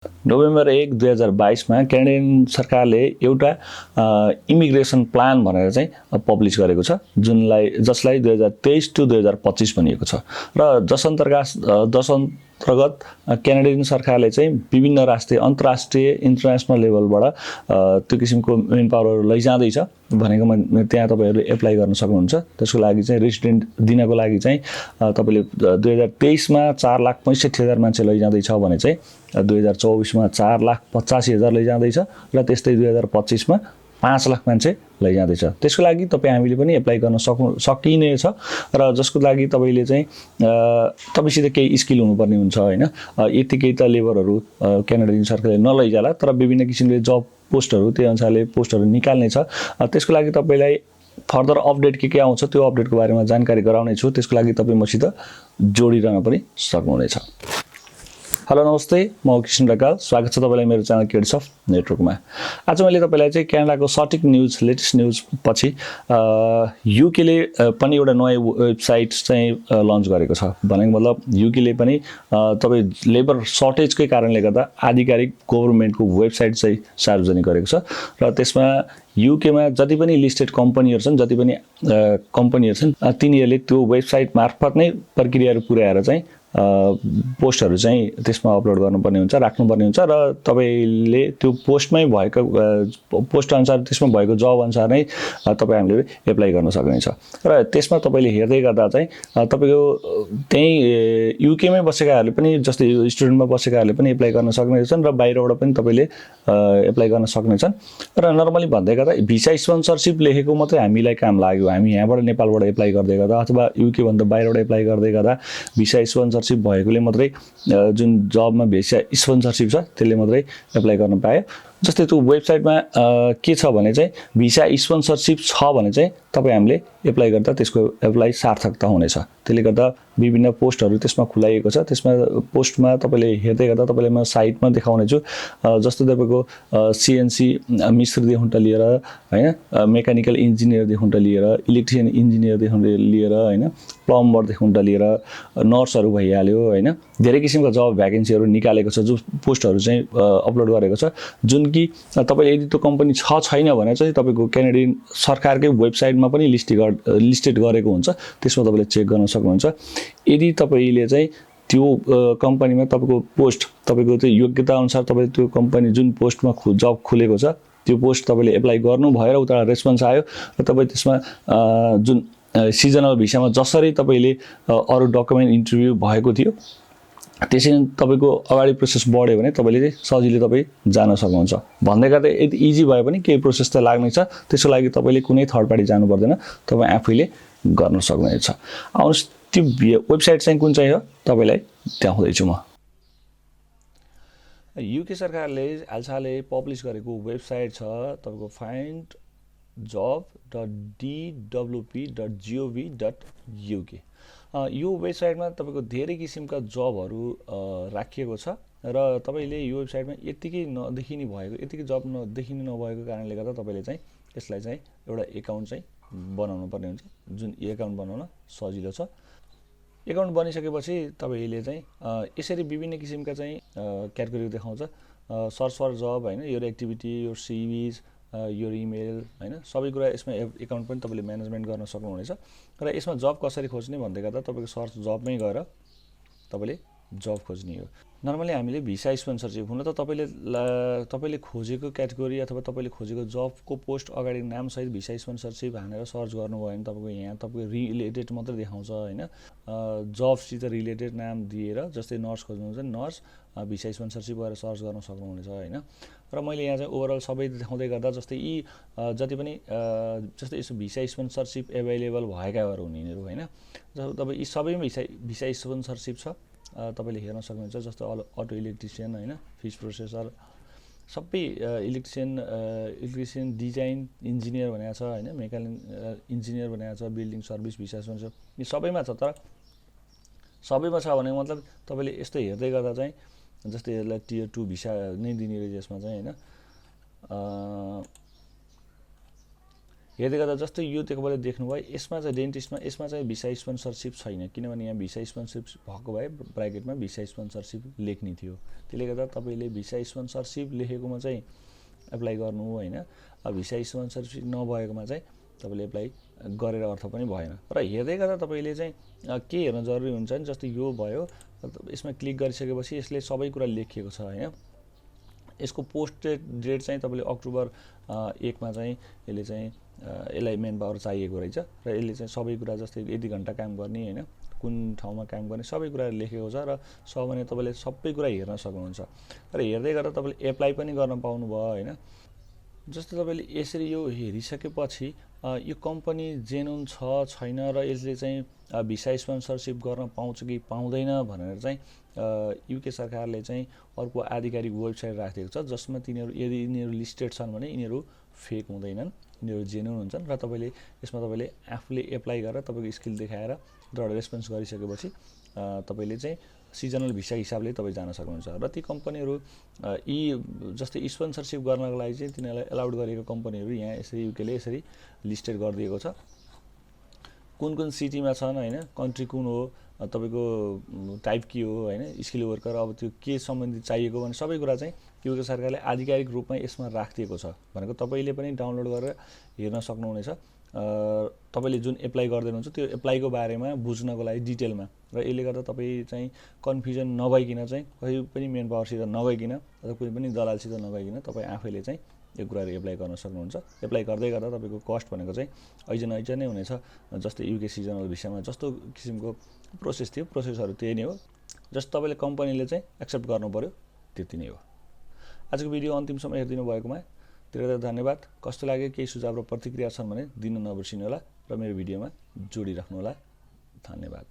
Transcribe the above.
November 1, 2022 मा Canadian सरकारले एउटा इमिग्रेसन प्लान भनेर चाहिँ पब्लिस गरेको छ, जसलाई 2023 टु 2025 भनिएको छ र जस अन्तर्गत क्यानाडियन सरकारले चाहिँ विभिन्न राष्ट्रिय, अन्तर्राष्ट्रिय, इन्टरनेसनल लेभलबाट त्यो किसिमको मेन पावरहरू लैजाँदैछ भनेकोमा त्यहाँ तपाईहरुले एप्लाई गर्न सक्नुहुन्छ। त्यसको लागि चाहिँ रेसिडेन्ट दिनको लागि चाहिँ तपाईले 2023 मा 4,65,000 मान्छे लैजाँदैछ भने चाहिँ 2024 मा 4,85,000 लैजाँदैछ र त्यस्तै 2025 मा 5 लाख मान्छे लैजाँदैछ। त्यसको लागि तपाई हामीले पनि एप्लाई गर्न सकिनेछ र जसको लागि तपाईले चाहिँ तपाईसित केही स्किल हुनुपर्ने हुन्छ हैन। यतिकै त लेबरहरू क्यानाडियन सरकारले नलैजाला, तर विभिन्न किसिमले जब पोस्टहरू त्यही अनुसारले पोस्टहरू निकाल्ने छ। त्यसको लागि तपाईलाई फर्दर अपडेट के आउँछ त्यो अपडेटको बारेमा जानकारी गराउने छु। त्यसको लागि तपाई मसित जोडिरहन पनि सक्नुहुनेछ। हेलो नमस्ते, म कृष्ण ढकाल। स्वागत छ तपाईलाई मेरो च्यानल किड्स अफ नेटवर्कमा। आज मैले तपाईलाई चाहिँ क्यानाडाको सटिक न्यूज, लेटेस्ट न्यूज पछि युकेले पनि एउटा नयाँ वेबसाइट चाहिँ लन्च गरेको छ। भनेको मतलब युकेले पनि तपाई लेबर सर्टेजकै कारणले गर्दा आधिकारिक गभर्नमेन्टको वेबसाइट चाहिँ सार्वजनिक गरेको छ र त्यसमा युकेमा जति पनि लिस्टेड कम्पनीहरु छन्, जति पनि कम्पनीहरु छन्, तिनीहरूले त्यो वेबसाइट मार्फत नै प्रक्रियाहरू पुर्याएर चाहिँ पोस्टहरू चाहिँ त्यसमा अपलोड गर्नुपर्ने हुन्छ, राख्नुपर्ने हुन्छ र तपाईले त्यो पोस्टमै भएको पोस्ट अनुसार त्यसमा भएको जब अनुसार नै तपाई हामीले एप्लाई गर्न सक्नुहुन्छ। र त्यसमा तपाईले हेर्दै गर्दा चाहिँ तपाईको त्यही युकेमै बसेकाहरूले पनि, जस्तै स्टुडेन्टमा बसेकाहरूले पनि एप्लाई गर्न सक्नेछन् र बाहिरबाट पनि तपाईले एप्लाई गर्न सक्नेछन्। र नर्मली भन्दै गर्दा भिसा स्पोन्सरशिप लेखेको मात्रै हामीलाई काम लाग्यो, हामी यहाँबाट नेपालबाट एप्लाई गर्दै गर्दा अथवा युके भन्दा बाहिरबाट एप्लाई गर्दै गर्दा भिसा स्पोन्सरशिप भएकोले मात्रै जुन जबमा भिसा स्पोन्सरशिप छ त्यसले मात्रै एप्लाई गर्न पायो। जस्तै त्यो वेबसाइटमा के छ भने चाहिँ भिसा स्पोन्सरशिप छ भने चाहिँ तपाई हामीले एप्लाई गर्दा त्यसको एप्लाई सार्थकता हुनेछ। त्यसले गर्दा विभिन्न पोस्टहरू त्यसमा खुलाइएको छ। त्यसमा पोस्टमा तपाईले हेर्दै गर्दा तपाईलाई म साइटमा देखाउने छु। जस्तो तपाईको सीएनसी मिस्त्रीदेखि लिएर हैन, मेकानिकल इन्जिनियरदेखि लिएर, इलेक्ट्रिसियन इन्जिनियरदेखि लिएर हैन, प्लम्बरदेखि लिएर नर्सहरू भइहाल्यो हैन। धेरै किसिमका जब भ्याकेन्सीहरू निकालेको छ, जो पोस्टहरू चाहिँ अपलोड गरेको छ, जुन कि तपाईले यदि त्यो कम्पनी छैन भने चाहिँ तपाईको क्यानाडियन सरकारकै वेबसाइटमा पनि लिस्टेड गरेको हुन्छ। त्यसमा तपाईले चेक गर्न सक्नुहुन्छ। यदि तपाईले चाहिँ त्यो कम्पनीमा तपाईको पोस्ट, तपाईको चाहिँ योग्यता अनुसार तपाईले त्यो कम्पनी जुन पोस्टमा जब खुलेको छ त्यो पोस्ट तपाईले एप्लाई गर्नु भएर उता रेस्पोन्स आयो र तपाई त्यसमा जुन सिजनल भिसामा जसरी तपाईले अरु डकुमेन्ट इन्टरभ्यु भएको थियो त्यसै तपाईको अगाडि प्रोसेस बढ्यो भने तपाईले चाहिँ सजिलै तपाई जान सक्नुहुन्छ। भन्दै गर्दा यदि इजी भए पनि केही प्रोसेस त लाग्नै छ। त्यसको लागि तपाईले कुनै थर्ड पार्टी जानु पर्दैन, तपाई आफैले गर्न सक्नुहुन्छ। आउनुस् त्यो वेबसाइट चाहिँ कुन चाहिँ हो तपाईलाई देखाउँदै छु म। युके सरकारले हालसालै पब्लिस गरेको वेबसाइट छ तपाईको findjob.dwp.gov.uk। यो वेबसाइटमा तपाईको धेरै किसिमका जबहरू राखिएको छ र तपाईले यो वेबसाइटमा यतिकै नदेखिने भएको, यतिकै जब नदेखिने नभएको कारणले गर्दा तपाईले चाहिँ यसलाई चाहिँ एउटा एकाउन्ट चाहिँ बनाउनु पर्ने हुन्छ, जुन एकाउन्ट बनाउन सजिलो छ। एकाउन्ट बनिसकेपछि तपाईले चाहिँ यसरी विभिन्न किसिमका चाहिँ क्याटेगोरी देखाउँछ। सर्च फर जब हैन, योर एक्टिभिटी, योर सिभीज, योर इमेल हैन, सबै कुरा यसमा एकाउन्ट पनि तपाईले म्यानेजमेन्ट गर्न सक्नुहुनेछ। र यसमा जब कसरी खोज्ने भन्दै गर्दा तपाईको सर्च जबमै गएर तपाईले जब खोज्ने हो। नर्मली हामीले भिसा स्पोन्सरशिप हुन त तपाईले खोजेको क्याटेगोरी अथवा तपाईले खोजेको जबको पोस्ट अगाडि नाम सहित भिसा स्पोन्सरशिप हानेर सर्च गर्नुभयो भने तपाईको यहाँ तपाईको रिलेटेड मात्र देखाउँछ हैन। जबसित रिलेटेड नाम दिएर, जस्तै नर्स खोज्नुहुन्छ नर्स, भिसा स्पोन्सरशिप गरेर सर्च गर्न सक्नुहुनेछ हैन। र मैले यहाँ चाहिँ ओभरअल सबै देखाउँदै गर्दा जस्तै यी जति पनि जस्तै यसो भिसा स्पोन्सरशिप एभाइलेबल भएकाहरू हुने यिनीहरू हैन। जब तपाई यी सबैमा भिसा स्पोन्सरशिप छ तपाईले हेर्न सक्नुहुन्छ। जस्तो अटो इलेक्ट्रिसियन हैन, फिस प्रोसेसर, सबै इलेक्ट्रिसियन, डिजाइन इन्जिनियर भनेको छ हैन, मेकानिकल इन्जिनियर भनेको छ, बिल्डिङ सर्भिस भिसा स्पोन्सर यी सबैमा छ। तर सबैमा छ भने मतलब तपाईले यस्तो हेर्दै गर्दा चाहिँ जस्तै यसलाई टियर 2 भिसा नै दिने रहेछ यसमा चाहिँ हैन। हेर्दै गर्दा जस्तै यो तपाईँले देख्नुभयो यसमा चाहिँ डेन्टिस्टमा यसमा चाहिँ भिसा स्पोन्सरसिप छैन, किनभने यहाँ भिसा स्पोन्सरसिप भएको भए ब्राकेटमा भिसा स्पोन्सरसिप लेख्ने थियो। त्यसले गर्दा तपाईँले भिसा स्पोन्सरसिप लेखेकोमा चाहिँ एप्लाई गर्नु होइन, भिसा स्पोन्सरसिप नभएकोमा चाहिँ तपाईँले एप्लाई गरेर अर्थ पनि भएन। र हेर्दै गर्दा तपाईँले चाहिँ के हेर्न जरुरी हुन्छ नि, जस्तै यो भयो, यसमा क्लिक गरिसकेपछि यसले सबै कुरा लेखिएको छ होइन। यसको पोस्ट डेट चाहिँ तपाईँले अक्टोबर 1 मा चाहिँ यसले चाहिँ यसलाई मेन पावर चाहिएको रहेछ र यसले चाहिँ सबै कुरा जस्तै यति घन्टा काम गर्ने होइन, कुन ठाउँमा काम गर्ने सबै कुरा लेखेको छ र भने तपाईँले सबै कुरा हेर्न सक्नुहुन्छ। र हेर्दै गर्दा तपाईँले एप्लाई पनि गर्न पाउनुभयो होइन। जस्तो तपाईँले यसरी यो हेरिसकेपछि यो कम्पनी जेन्युन छ छैन र यसले चाहिँ भिसा स्पोन्सरसिप गर्न पाउँछ कि पाउँदैन भनेर चाहिँ युके सरकारले चाहिँ अर्को आधिकारिक वेबसाइट राखेको छ, जसमा तिनीहरू यदि यिनीहरू लिस्टेड छन् भने यिनीहरू फेक हुँदैनन्, यिनीहरू जेन्युन हुन्छन्। र तपाईँले यसमा तपाईँले आफूले एप्लाई गरेर तपाईँको स्किल देखाएर र रेस्पोन्स गरिसकेपछि तपाईँले चाहिँ सिजनल भिसा हिसाबले तपाईँ जान सक्नुहुन्छ। र ती कम्पनीहरू यी जस्तै स्पोन्सरसिप गर्नको लागि चाहिँ तिनीहरूलाई एलाउड गरेको कम्पनीहरू यहाँ यसरी युकेले यसरी लिस्टेड गरिदिएको छ, कुन कुन सिटीमा छन् होइन, कन्ट्री कुन हो, तपाईँको टाइप के हो होइन, स्किल वर्कर अब त्यो के सम्बन्धित चाहिएको भने सबै कुरा चाहिँ युके सरकारले आधिकारिक रूपमा यसमा राखिदिएको छ भनेको तपाईँले पनि डाउनलोड गरेर हेर्न सक्नुहुनेछ। तपाईँले जुन एप्लाई गर्दै हुनुहुन्छ त्यो एप्लाईको बारेमा बुझ्नको लागि डिटेलमा, र यसले गर्दा तपाईँ चाहिँ कन्फ्युजन नभइकन चाहिँ कहीँ पनि मेन पावरसित नगइकन अथवा कुनै पनि दलालसित नगइकन तपाईँ आफैले चाहिँ यो कुराहरू एप्लाई गर्न सक्नुहुन्छ। एप्लाई गर्दै गर्दा तपाईँको कस्ट भनेको चाहिँ ऐजन नै हुनेछ, जस्तै युके सिजनल भिसामा जस्तो किसिमको प्रोसेस थियो प्रोसेसहरू त्यही नै हो, जस्तो तपाईँले कम्पनीले चाहिँ एक्सेप्ट गर्नु पऱ्यो त्यति नै हो। आजको भिडियो अन्तिमसम्म हेरिदिनु भएकोमा धेरै धन्यवाद। कस्तो लाग्यो, केही सुझाव र प्रतिक्रिया छन् भने दिन नबिर्सिनु होला र मेरो भिडियोमा जोडिराख्नु होला। धन्यवाद।